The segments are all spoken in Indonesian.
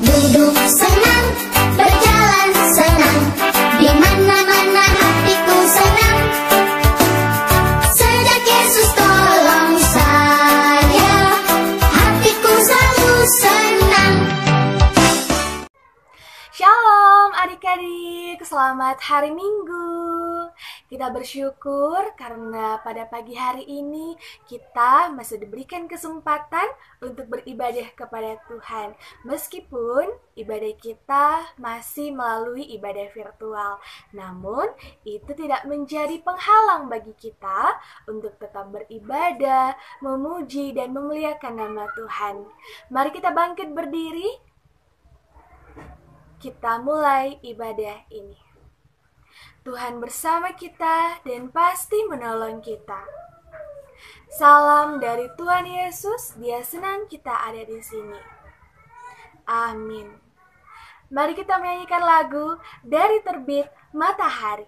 Duduk senang, berjalan senang, di mana-mana hatiku senang. Sejak Yesus tolong saya, hatiku selalu senang. Shalom adik-adik, selamat hari Minggu. Kita bersyukur karena pada pagi hari ini kita masih diberikan kesempatan untuk beribadah kepada Tuhan. Meskipun ibadah kita masih melalui ibadah virtual, namun itu tidak menjadi penghalang bagi kita untuk tetap beribadah, memuji dan memuliakan nama Tuhan. Mari kita bangkit berdiri. Kita mulai ibadah ini. Tuhan bersama kita dan pasti menolong kita. Salam dari Tuhan Yesus, Dia senang kita ada di sini. Amin. Mari kita menyanyikan lagu dari Terbit Matahari.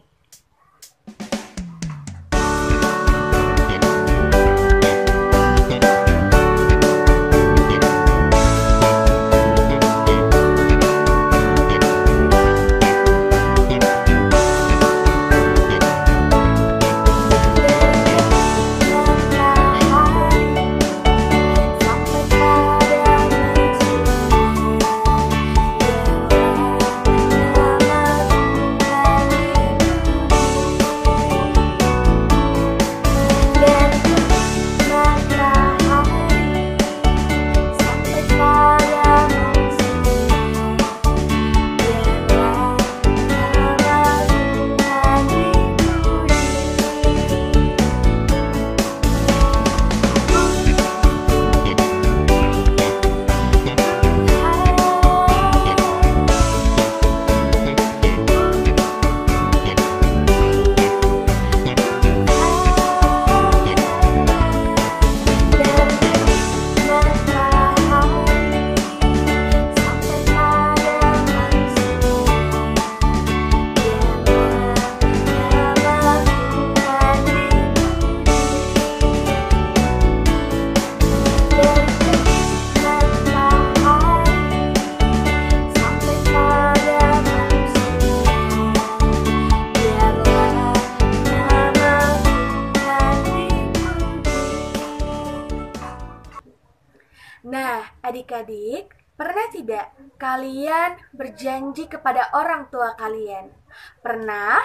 Nah, adik-adik, pernah tidak kalian berjanji kepada orang tua kalian? Pernah?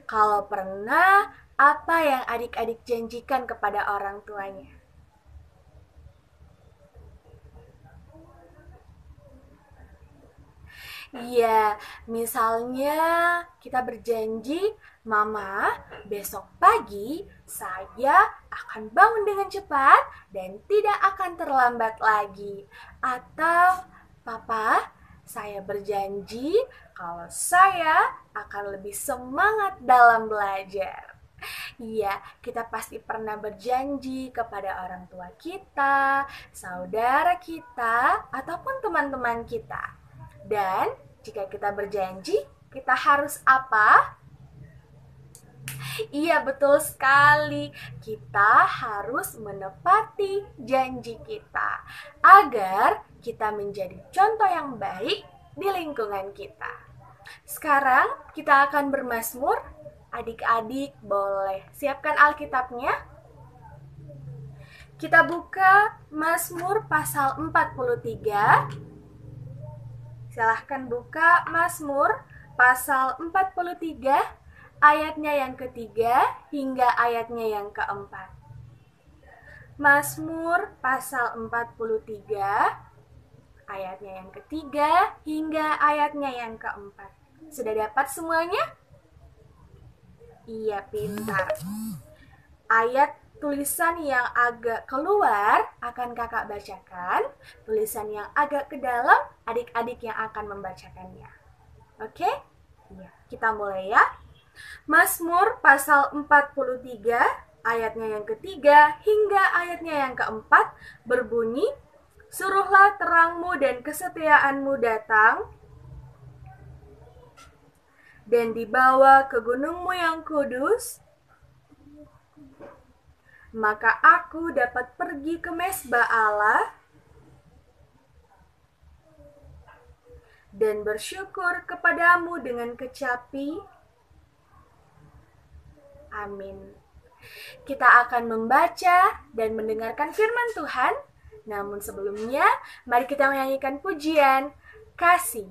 Kalau pernah, apa yang adik-adik janjikan kepada orang tuanya? Iya, misalnya kita berjanji, Mama, besok pagi saya akan bangun dengan cepat dan tidak akan terlambat lagi. Atau, Papa, saya berjanji kalau saya akan lebih semangat dalam belajar. Iya, kita pasti pernah berjanji kepada orang tua kita, saudara kita, ataupun teman-teman kita. Dan jika kita berjanji, kita harus apa? Iya, betul sekali. Kita harus menepati janji kita agar kita menjadi contoh yang baik di lingkungan kita. Sekarang kita akan bermazmur. Adik-adik boleh siapkan Alkitabnya. Kita buka Mazmur pasal 43. Silahkan buka Mazmur pasal 43, ayatnya yang ketiga hingga ayatnya yang keempat. Mazmur pasal 43, ayatnya yang ketiga hingga ayatnya yang keempat. Sudah dapat semuanya? Iya, pintar. Ayat tulisan yang agak keluar akan kakak bacakan, tulisan yang agak ke dalam adik-adik yang akan membacakannya. Oke? Ya, kita mulai ya. Mazmur pasal 43, ayatnya yang ketiga hingga ayatnya yang keempat berbunyi, "Suruhlah terangmu dan kesetiaanmu datang, dan dibawa ke gunungmu yang kudus, maka aku dapat pergi ke mezbah Allah dan bersyukur kepadamu dengan kecapi. Amin. Kita akan membaca dan mendengarkan firman Tuhan. Namun sebelumnya, mari kita menyanyikan pujian kasih.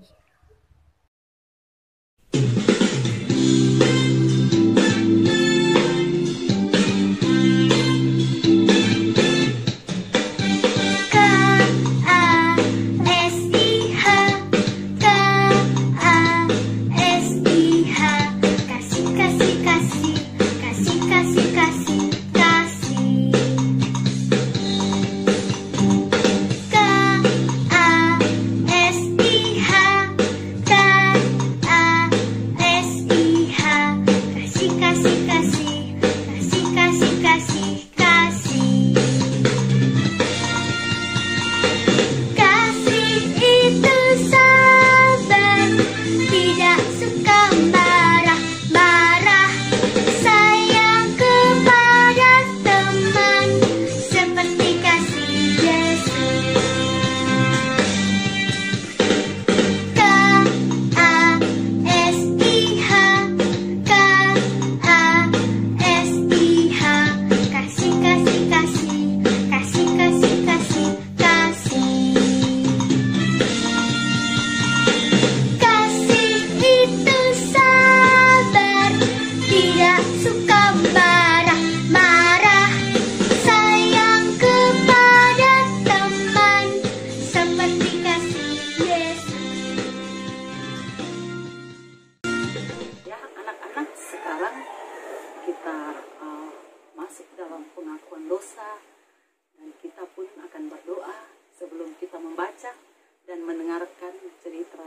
Dan mendengarkan cerita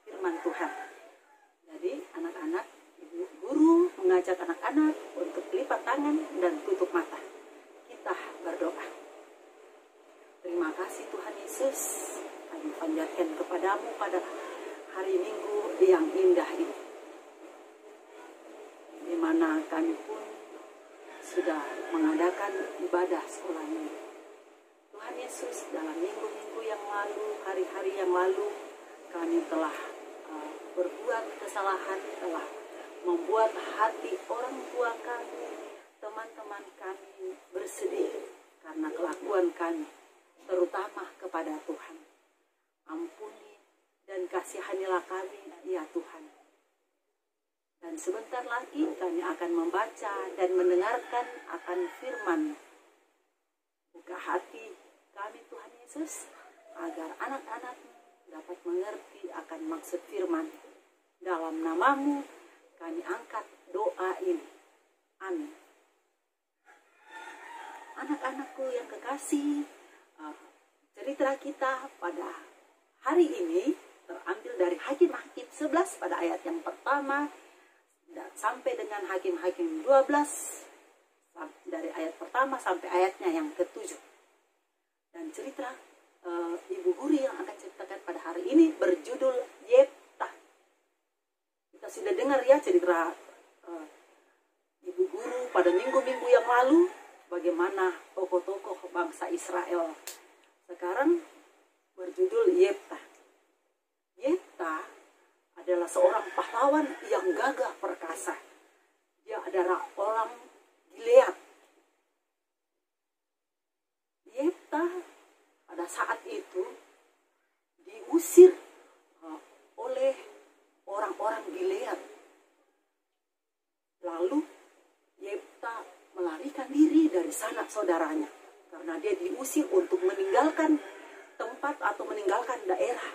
firman Tuhan. Jadi anak-anak, ibu guru mengajak anak-anak untuk lipat tangan dan tutup mata. Kita berdoa. Terima kasih Tuhan Yesus, kami panjatkan kepadamu pada hari Minggu yang indah ini, di mana kami pun sudah mengadakan ibadah sekolah ini. Tuhan Yesus, dalam minggu-minggu yang lalu, hari-hari yang lalu, kami telah berbuat kesalahan, telah membuat hati orang tua kami, teman-teman kami bersedih karena kelakuan kami, terutama kepada Tuhan. Ampuni dan kasihanilah kami, ya Tuhan. Dan sebentar lagi kami akan membaca dan mendengarkan akan firman. Buka hati kami Tuhan Yesus, agar anak-anak dapat mengerti akan maksud firman. Dalam namamu kami angkat doa ini. Amin. Anak-anakku yang kekasih, cerita kita pada hari ini terambil dari Hakim-Hakim 11 pada ayat yang pertama sampai dengan Hakim-Hakim 12, dari ayat pertama sampai ayatnya yang ke-7. Dan cerita ibu guru yang akan ceritakan pada hari ini berjudul Yeftah. Kita sudah dengar ya cerita ibu guru pada minggu-minggu yang lalu, bagaimana tokoh-tokoh bangsa Israel. Sekarang berjudul Yeftah. Yeftah adalah seorang pahlawan yang gagah perkasa. Dia adalah orang Gilead. Yeftah pada saat itu diusir oleh orang-orang Gilead. Lalu Yeftah melarikan diri dari sanak saudaranya karena dia diusir untuk meninggalkan tempat atau meninggalkan daerah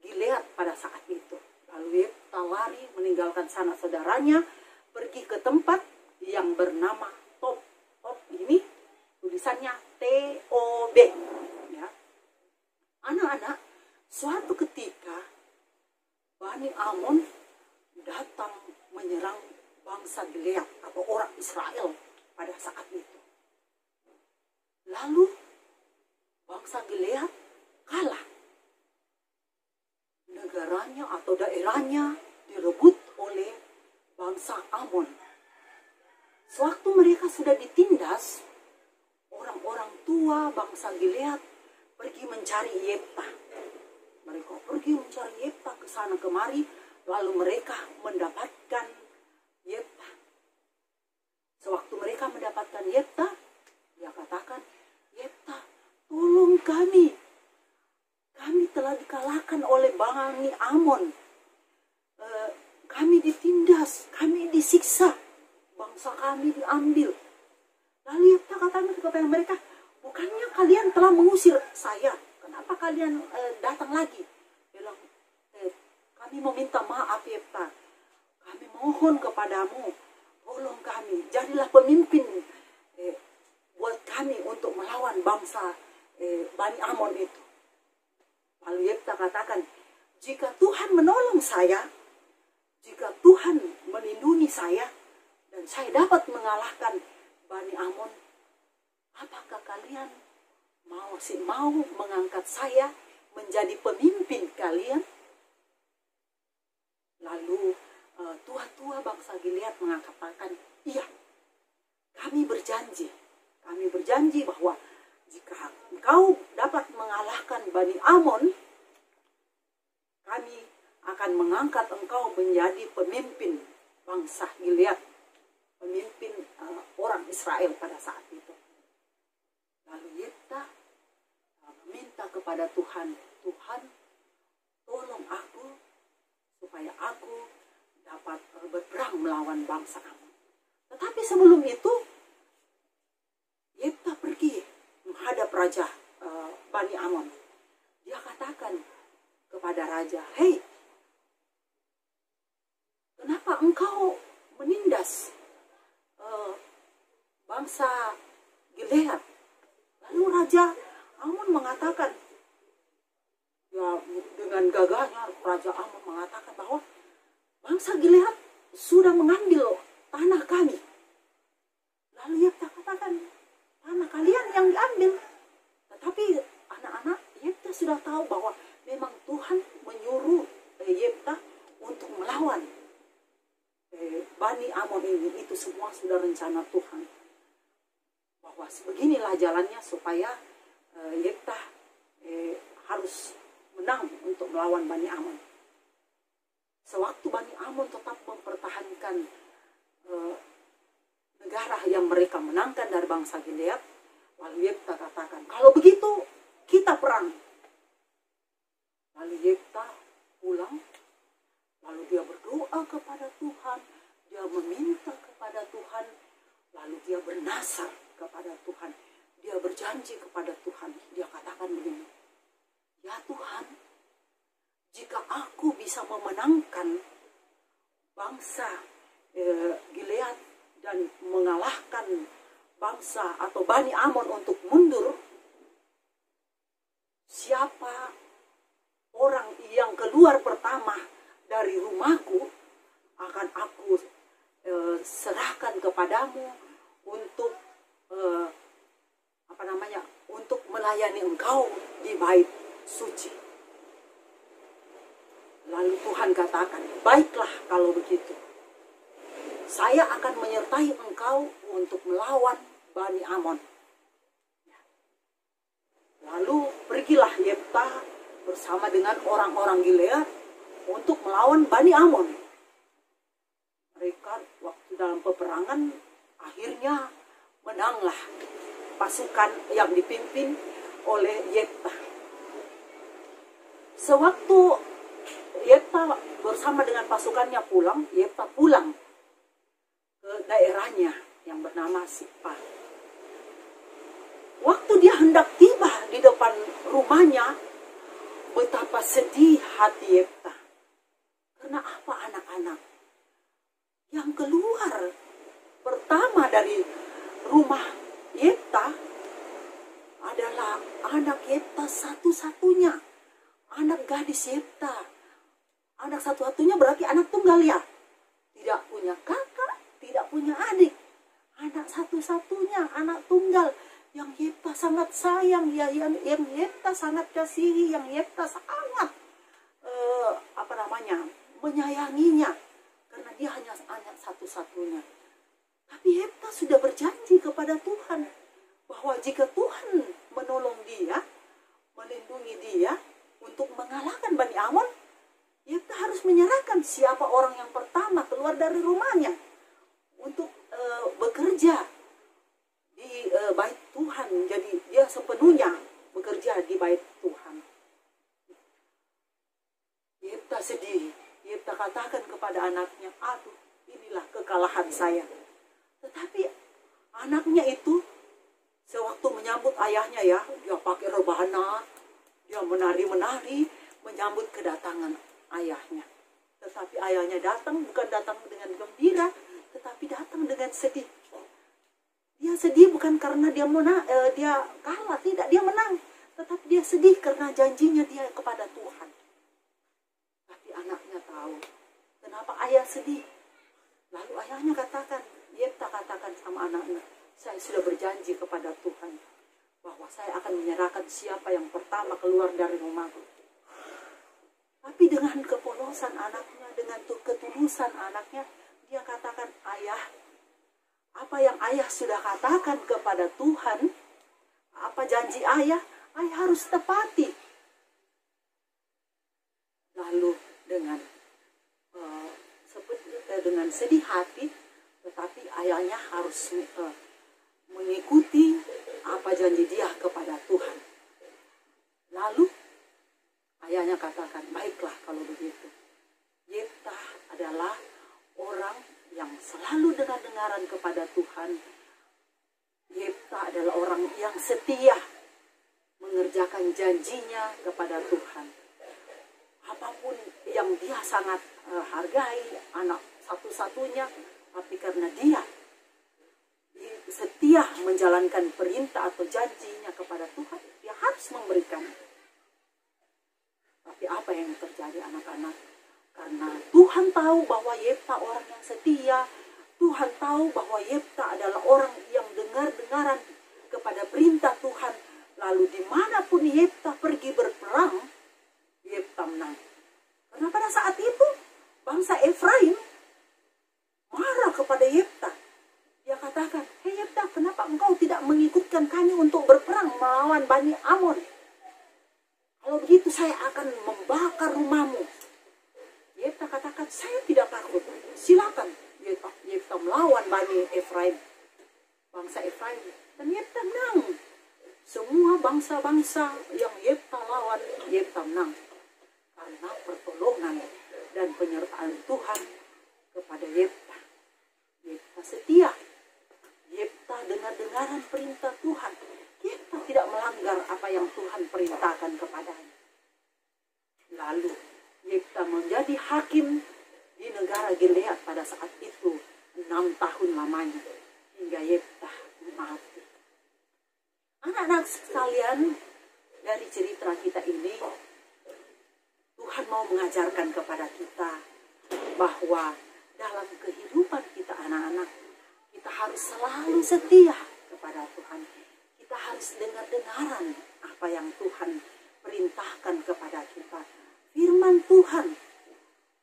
Gilead pada saat itu. Lalu Yeftah lari meninggalkan sanak saudaranya, pergi ke tempat yang bernama Tob. Tob ini tulisannya T-O-B. Ya. Anak-anak, suatu ketika Bani Amon datang menyerang bangsa Gilead atau orang Israel pada saat itu. Lalu bangsa Gilead kalah. Negaranya atau daerahnya direbut oleh bangsa Amon. Sewaktu mereka sudah ditindas, orang-orang tua bangsa Gilead pergi mencari Yeftah. Mereka pergi pergi mencari Yefta ke sana kemari, lalu mereka mendapatkan Yefta. Sewaktu mereka mendapatkan Yefta, dia katakan, Yefta, tolong kami. Kami telah dikalahkan oleh Bani Amon. Kami ditindas, kami disiksa, bangsa kami diambil. Lalu Yefta katakan kepada mereka, bukannya kalian telah mengusir saya? Kenapa kalian datang lagi? Dia bilang, kami meminta maaf Yefta. Kami mohon kepadamu, tolong kami, jadilah pemimpin buat kami untuk melawan bangsa Bani Amon itu. Lalu Yefta katakan, jika Tuhan menolong saya, jika Tuhan melindungi saya, dan saya dapat mengalahkan Bani Amon, apakah kalian mau mengangkat saya menjadi pemimpin kalian? Lalu tua-tua bangsa Gilead mengatakan, iya, kami berjanji bahwa jika engkau dapat mengalahkan Bani Amon, kami akan mengangkat engkau menjadi pemimpin bangsa Gilead, pemimpin orang Israel pada saat itu. Lalu Yefta meminta kepada Tuhan, Tuhan tolong aku supaya aku dapat berperang melawan bangsa Amon. Tetapi sebelum itu, Yefta pergi menghadap raja Bani Amon. Dia katakan kepada raja, hei, kenapa engkau menindas bangsa Gilead? Lalu Raja Amon mengatakan, ya dengan gagahnya Raja Amon mengatakan bahwa bangsa Gilead sudah mengambil tanah kami. Lalu Yefta katakan, tanah kalian yang diambil. Tetapi anak-anak Yefta sudah tahu bahwa memang Tuhan menyuruh Yefta untuk melawan Bani Amon ini. Itu semua sudah rencana Tuhan, bahwa beginilah jalannya supaya Yefta harus menang untuk melawan Bani Amon. Sewaktu Bani Amon tetap mempertahankan negara yang mereka menangkan dari bangsa Gilead, lalu Yefta katakan, kalau begitu kita perang. Lalu Yefta pulang, lalu dia berdoa kepada Tuhan, dia meminta kepada Tuhan, lalu dia bernasar kepada Tuhan, dia berjanji kepada Tuhan. Dia katakan begini, ya Tuhan, jika aku bisa memenangkan bangsa Gilead dan mengalahkan bangsa atau Bani Amon untuk mundur, siapa orang yang keluar pertama dari rumahku akan aku serahkan kepadamu untuk untuk melayani engkau di bait suci. Lalu Tuhan katakan, baiklah kalau begitu, saya akan menyertai engkau untuk melawan Bani Amon. Lalu pergilah Yefta bersama dengan orang-orang Gilead untuk melawan Bani Amon. Mereka waktu dalam peperangan akhirnya menanglah pasukan yang dipimpin oleh Yefta. Sewaktu Yefta bersama dengan pasukannya pulang, Yefta pulang ke daerahnya yang bernama Sippa. Waktu dia hendak tiba di depan rumahnya, betapa sedih hati Yefta. Karena apa anak-anak? Yang keluar pertama dari rumah Yefta adalah anak Yefta satu-satunya. Anak gadis Yefta. Anak satu-satunya berarti anak tunggal ya. Tidak punya kakak, tidak punya adik. Anak satu-satunya, anak tunggal yang Yefta sangat sayang, ya, yang Yefta sangat kasihi, yang Yefta sangat menyayanginya, karena dia hanya anak satu-satunya. Tapi Yefta sudah berjanji kepada Tuhan bahwa jika Tuhan menolong dia, melindungi dia untuk mengalahkan Bani Amon, siapa orang yang pertama keluar dari rumahnya untuk bekerja di bait Tuhan. Jadi dia sepenuhnya bekerja di bait Tuhan. Yefta sedih. Yefta katakan kepada anaknya, aduh, inilah kekalahan saya. Tetapi anaknya itu sewaktu menyambut ayahnya ya, dia pakai rebana, dia menari-menari menyambut kedatangan ayahnya. Tetapi ayahnya datang bukan datang dengan gembira, tetapi datang dengan sedih. Dia sedih bukan karena dia kalah, tidak, dia menang. Tetapi dia sedih karena janjinya dia kepada Tuhan. Tapi anaknya tahu kenapa ayah sedih. Lalu ayahnya katakan, Yefta katakan sama anaknya, saya sudah berjanji kepada Tuhan bahwa saya akan menyerahkan siapa yang pertama keluar dari rumahku. Tapi dengan kepolosan anaknya, dengan ketulusan anaknya, dia katakan, ayah, apa yang ayah sudah katakan kepada Tuhan, apa janji ayah harus tepati. Lalu dengan sedih hati, tetapi ayahnya harus mengikuti apa janji dia kepada Tuhan. Lalu ayahnya katakan, baiklah kalau begitu. Yefta adalah orang yang selalu dengar-dengaran kepada Tuhan. Yefta adalah orang yang setia mengerjakan janjinya kepada Tuhan. Apapun yang dia sangat hargai, anak satu-satunya, tapi karena dia setia menjalankan perintah atau janjinya kepada Tuhan, dia harus memberikan. Tapi apa yang terjadi anak-anak? Karena Tuhan tahu bahwa Yefta orang yang setia, Tuhan tahu bahwa Yefta adalah orang yang dengar-dengaran kepada perintah Tuhan. Lalu dimanapun Yefta pergi berperang, Yefta menang. Karena pada saat itu bangsa Efraim marah kepada Yefta. Dia katakan, hei Yefta, kenapa engkau tidak mengikutkan kami untuk berperang melawan Bani Amon? Kalau begitu saya akan membakar rumahmu. Yefta katakan, saya tidak takut. Silakan Yefta melawan Bani Efraim, bangsa Efraim. Dan Yefta menang. Semua bangsa-bangsa yang Yefta lawan, Yefta menang. Karena pertolongan dan penyertaan Tuhan kepada Yefta. Yefta setia. Yefta dengar-dengaran perintah Tuhan. Yefta tidak melanggar apa yang Tuhan perintahkan kepadanya. Lalu Yefta menjadi hakim di negara Gilead pada saat itu 6 tahun lamanya hingga Yefta mati. Anak-anak sekalian, dari cerita kita ini Tuhan mau mengajarkan kepada kita bahwa dalam kehidupan kita anak-anak, kita harus selalu setia kepada Tuhan. Kita harus dengar-dengaran apa yang Tuhan perintahkan kepada kita. Firman Tuhan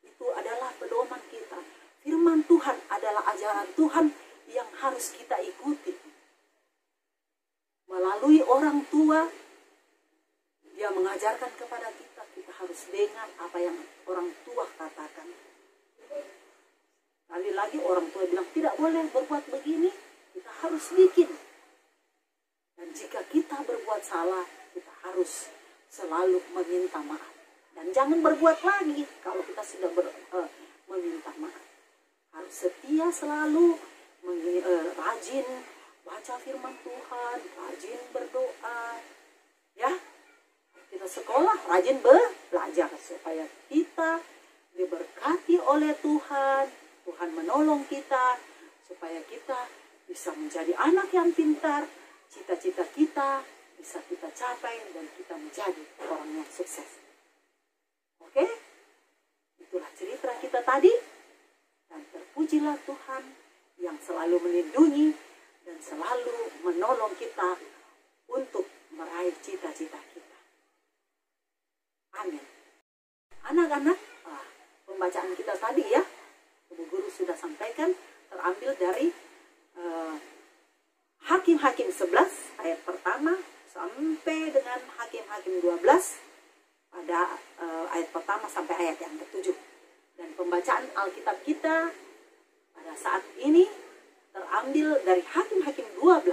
itu adalah pedoman kita. Firman Tuhan adalah ajaran Tuhan yang harus kita ikuti. Melalui orang tua, dia mengajarkan kepada kita, kita harus dengar apa yang orang tua katakan. Kali lagi orang tua bilang tidak boleh berbuat begini, kita harus bikin. Dan jika kita berbuat salah, kita harus selalu meminta maaf. Dan jangan berbuat lagi kalau kita sudah meminta maaf. Harus setia selalu, rajin baca firman Tuhan, rajin berdoa. Ya, kita sekolah, rajin belajar supaya kita diberkati oleh Tuhan. Tuhan menolong kita supaya kita bisa menjadi anak yang pintar. Cita-cita kita bisa kita capai dan kita menjadi orang yang sukses. Oke? Itulah cerita kita tadi. Dan terpujilah Tuhan yang selalu melindungi dan selalu menolong kita untuk meraih cita-cita kita. Amin. Anak-anak, pembacaan kita tadi ya, Ibu Guru sudah sampaikan, terambil dari Hakim-Hakim 11 ayat pertama sampai dengan Hakim-Hakim 12 pada ayat pertama sampai ayat yang ke-7. Dan pembacaan Alkitab kita pada saat ini terambil dari Hakim-Hakim 12.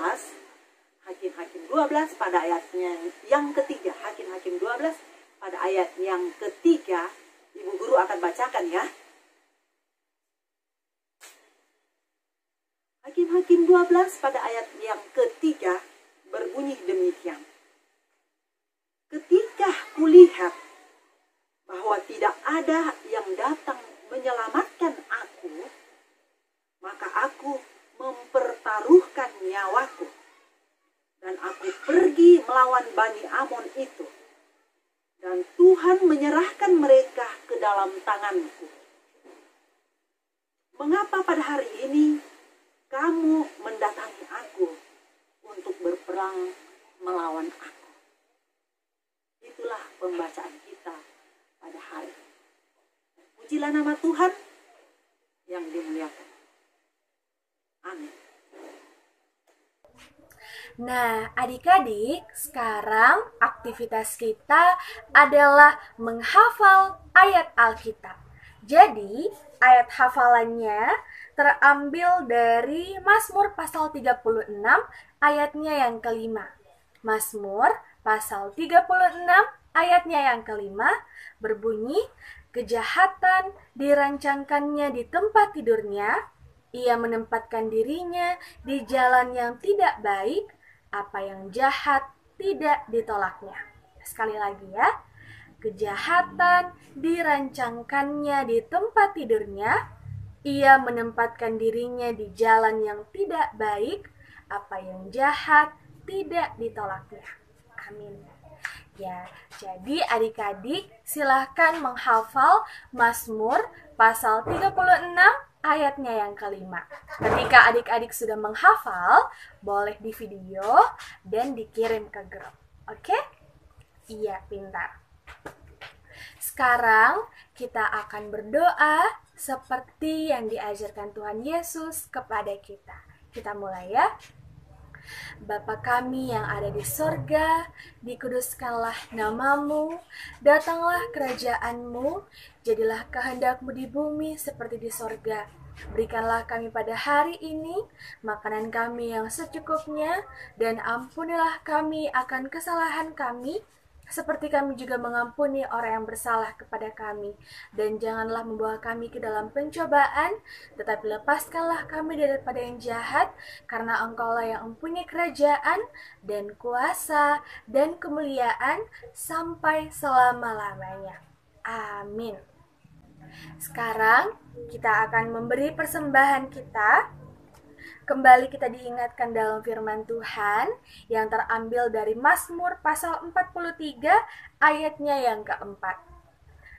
Hakim-Hakim 12 pada ayatnya yang ketiga. Hakim-Hakim 12 pada ayat yang ketiga. Ibu guru akan bacakan ya. Hakim-Hakim 12 pada ayat yang ketiga berbunyi demikian. Ketika kulihat bahwa tidak ada yang datang menyelamatkan aku, maka aku mempertaruhkan nyawaku, dan aku pergi melawan Bani Amon itu, dan Tuhan menyerahkan mereka ke dalam tanganku. Mengapa pada hari ini kamu mendatangi aku untuk berperang melawan aku? Itulah pembacaan kita pada hari ini. Pujilah nama Tuhan yang dimuliakan. Amin. Nah, adik-adik, sekarang aktivitas kita adalah menghafal ayat Alkitab. Jadi, ayat hafalannya terambil dari Mazmur pasal 36 ayatnya yang kelima. Mazmur pasal 36 ayatnya yang kelima berbunyi, kejahatan dirancangkannya di tempat tidurnya, ia menempatkan dirinya di jalan yang tidak baik, apa yang jahat tidak ditolaknya. Sekali lagi ya, kejahatan dirancangkannya di tempat tidurnya, ia menempatkan dirinya di jalan yang tidak baik, apa yang jahat tidak ditolaknya. Amin. Ya, jadi adik-adik silahkan menghafal Mazmur pasal 36 ayatnya yang kelima. Ketika adik-adik sudah menghafal, boleh di video dan dikirim ke grup. Oke? Iya, pintar. Sekarang kita akan berdoa seperti yang diajarkan Tuhan Yesus kepada kita. Kita mulai ya. Bapa kami yang ada di sorga, dikuduskanlah namamu, datanglah kerajaanmu, jadilah kehendakmu di bumi seperti di sorga. Berikanlah kami pada hari ini makanan kami yang secukupnya, dan ampunilah kami akan kesalahan kami, seperti kami juga mengampuni orang yang bersalah kepada kami. Dan janganlah membawa kami ke dalam pencobaan, tetapi lepaskanlah kami daripada yang jahat, karena Engkaulah yang mempunyai kerajaan, dan kuasa, dan kemuliaan, sampai selama-lamanya. Amin. Sekarang kita akan memberi persembahan kita. Kembali kita diingatkan dalam firman Tuhan yang terambil dari Mazmur pasal 43 ayatnya yang keempat.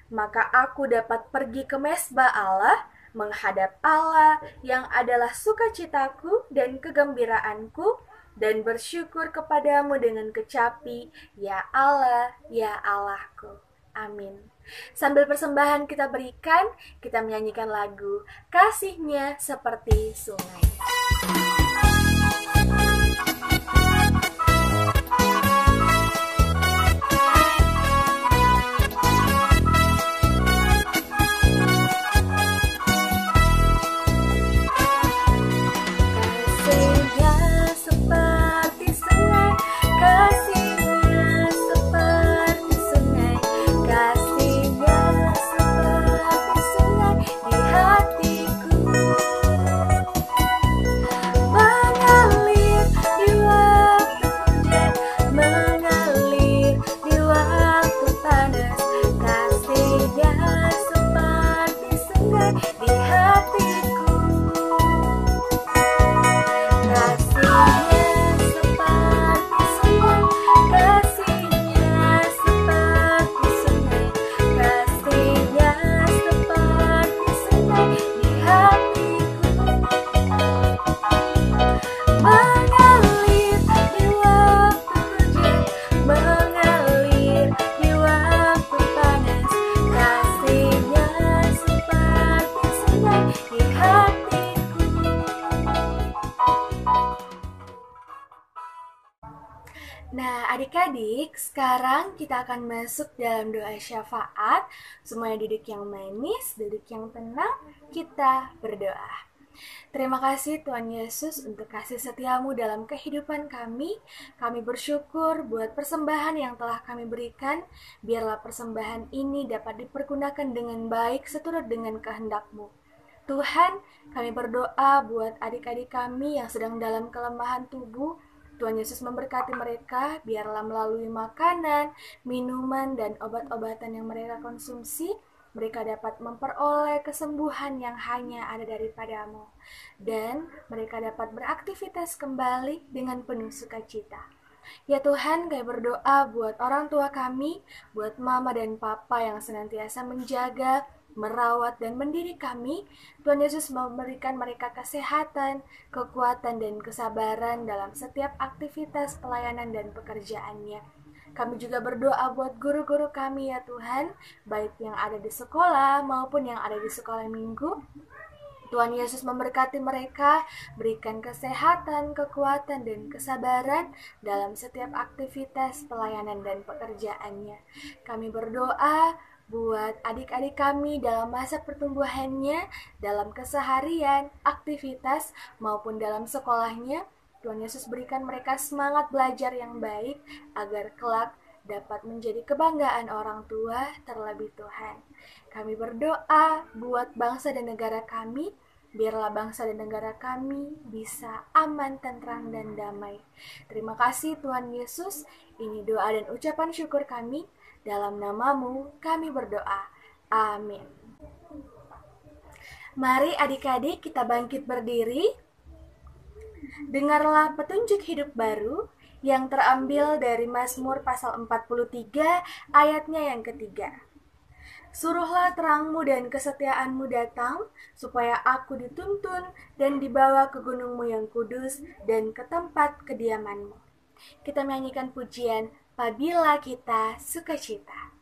Maka aku dapat pergi ke mesbah Allah, menghadap Allah yang adalah sukacitaku dan kegembiraanku, dan bersyukur kepadamu dengan kecapi, ya Allah, ya Allahku. Amin. Sambil persembahan kita berikan, kita menyanyikan lagu Kasih-Nya Seperti Sungai. Adik-adik, sekarang kita akan masuk dalam doa syafaat. Semuanya duduk yang manis, duduk yang tenang, kita berdoa. Terima kasih Tuhan Yesus untuk kasih setiamu dalam kehidupan kami. Kami bersyukur buat persembahan yang telah kami berikan. Biarlah persembahan ini dapat dipergunakan dengan baik seturut dengan kehendak-Mu. Tuhan, kami berdoa buat adik-adik kami yang sedang dalam kelemahan tubuh. Tuhan Yesus memberkati mereka, biarlah melalui makanan, minuman, dan obat-obatan yang mereka konsumsi, mereka dapat memperoleh kesembuhan yang hanya ada daripada-Mu. Dan mereka dapat beraktivitas kembali dengan penuh sukacita. Ya Tuhan, kami berdoa buat orang tua kami, buat mama dan papa yang senantiasa menjaga, merawat dan mendidik kami. Tuhan Yesus memberikan mereka kesehatan, kekuatan dan kesabaran dalam setiap aktivitas pelayanan dan pekerjaannya. Kami juga berdoa buat guru-guru kami ya Tuhan, baik yang ada di sekolah maupun yang ada di sekolah minggu. Tuhan Yesus memberkati mereka, berikan kesehatan, kekuatan, dan kesabaran dalam setiap aktivitas pelayanan dan pekerjaannya. Kami berdoa buat adik-adik kami dalam masa pertumbuhannya, dalam keseharian, aktivitas, maupun dalam sekolahnya. Tuhan Yesus berikan mereka semangat belajar yang baik, agar kelak dapat menjadi kebanggaan orang tua terlebih Tuhan. Kami berdoa buat bangsa dan negara kami, biarlah bangsa dan negara kami bisa aman, tentram, dan damai. Terima kasih Tuhan Yesus, ini doa dan ucapan syukur kami. Dalam nama-Mu kami berdoa. Amin. Mari adik-adik kita bangkit berdiri. Dengarlah petunjuk hidup baru yang terambil dari Mazmur pasal 43 ayatnya yang ketiga. Suruhlah terang-Mu dan kesetiaan-Mu datang, supaya aku dituntun dan dibawa ke gunung-Mu yang kudus dan ke tempat kediaman-Mu. Kita menyanyikan pujian Apabila Kita Sukacita.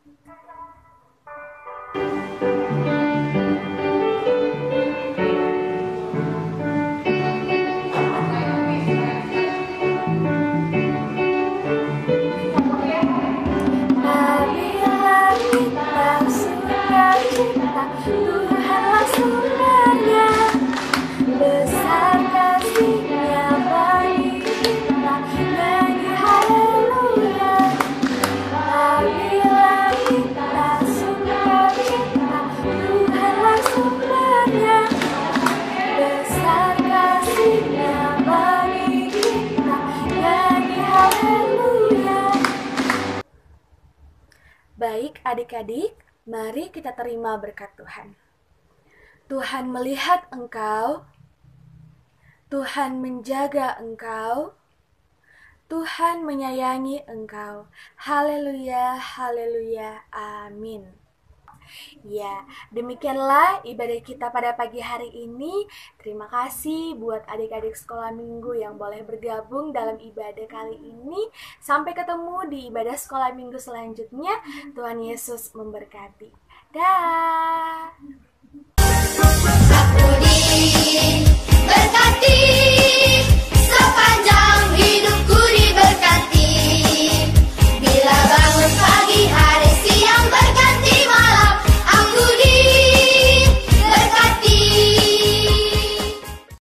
Tuhanlah sumbernya, besar kasih-Nya bagi kita, nyanyi haleluya. Apabila kita sukacita, Tuhanlah sumbernya, besar kasih-Nya bagi kita, nyanyi haleluya. Baik adik-adik, mari kita terima berkat Tuhan. Tuhan melihat engkau, Tuhan menjaga engkau, Tuhan menyayangi engkau. Haleluya, haleluya, amin. Ya, demikianlah ibadah kita pada pagi hari ini. Terima kasih buat adik-adik sekolah minggu yang boleh bergabung dalam ibadah kali ini. Sampai ketemu di ibadah sekolah minggu selanjutnya. Tuhan Yesus memberkati. Dah. Aku diberkati.